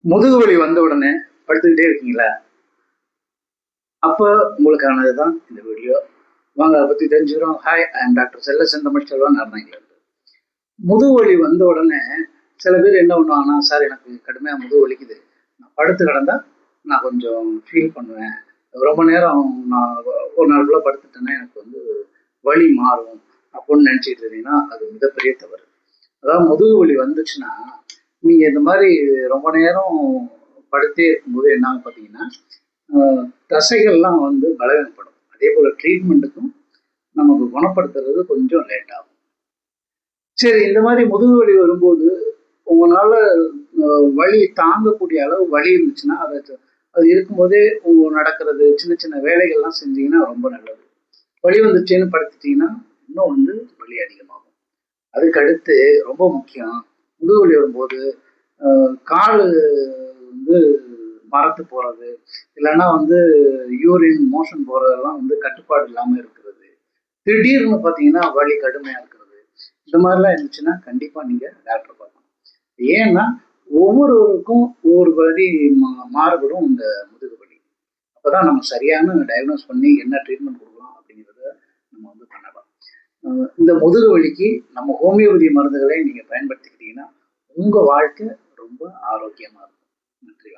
முதுகு வலி வந்த உடனே படுத்துக்கிட்டே இருக்கீங்களா? அப்ப உங்களுக்கானதுதான் இந்த வீடியோ. வாங்க அதை பத்தி தெரிஞ்சுக்கிறோம். ஹாய், ஐ அம் டாக்டர் செல்ல செந்தமிழ் செல்வன், அறந்தாங்கிலிருந்து. முதுகு வலி வந்த உடனே சில பேர் என்ன பண்ணுவாங்கன்னா, சார் எனக்கு கடுமையா முதுகு வலிக்குது, நான் படுத்து கிடந்தா நான் கொஞ்சம் ஃபீல் பண்ணுவேன், ரொம்ப நேரம் நான் ஒரு நாளுக்குள்ள படுத்துட்டேன்னா எனக்கு வந்து வலி மாறும் அப்படின்னு நினைச்சிட்டு இருந்தீங்கன்னா அது மிகப்பெரிய தவறு. அதாவது முதுகு வலி வந்துச்சுன்னா நீங்க இந்த மாதிரி ரொம்ப நேரம் படுத்தே இருக்கும்போது என்ன ஆகும் பார்த்தீங்கன்னா, தசைகள்லாம் வந்து பலவீனப்படும். அதே போல ட்ரீட்மெண்ட்டுக்கும் நமக்கு குணப்படுத்துறது கொஞ்சம் லேட் ஆகும். சரி, இந்த மாதிரி முதுகு வலி வரும்போது உங்களால வலி தாங்கக்கூடிய அளவு வலி இருந்துச்சுன்னா அது இருக்கும்போதே உங்க நடக்கிறது சின்ன சின்ன வேலைகள்லாம் செஞ்சீங்கன்னா ரொம்ப நல்லது. வலி வந்துச்சுன்னு படுத்துட்டீங்கன்னா இன்னும் வந்து வலி அதிகமாகும். அதுக்கு அடுத்து ரொம்ப முக்கியம், முதுகு வலி வரும்போது கால் வந்து மரத்து போறது, இல்லைன்னா வந்து யூரின் மோஷன் போறதெல்லாம் வந்து கட்டுப்பாடு இல்லாம இருக்கிறது, திடீர்னு பார்த்தீங்கன்னா வலி கடுமையா இருக்கிறது, இந்த மாதிரிலாம் இருந்துச்சுன்னா கண்டிப்பா நீங்க டாக்டர் பார்க்கணும். ஏன்னா ஒவ்வொருவருக்கும் ஒவ்வொரு வலி மாறுபடும் இந்த முதுகு வலி. அப்பதான் நம்ம சரியான டயக்னோஸ் பண்ணி என்ன ட்ரீட்மெண்ட் கொடுக்கலாம் அப்படிங்கிறத நம்ம வந்து பண்ணலாம். இந்த முதுகு வலிக்கு நம்ம ஹோமியோபதி மருந்துகளை நீங்க பயன்படுத்திக்கிட்டீங்கன்னா உங்க வாழ்க்கை ரொம்ப ஆரோக்கியமா இருக்கும். நன்றி.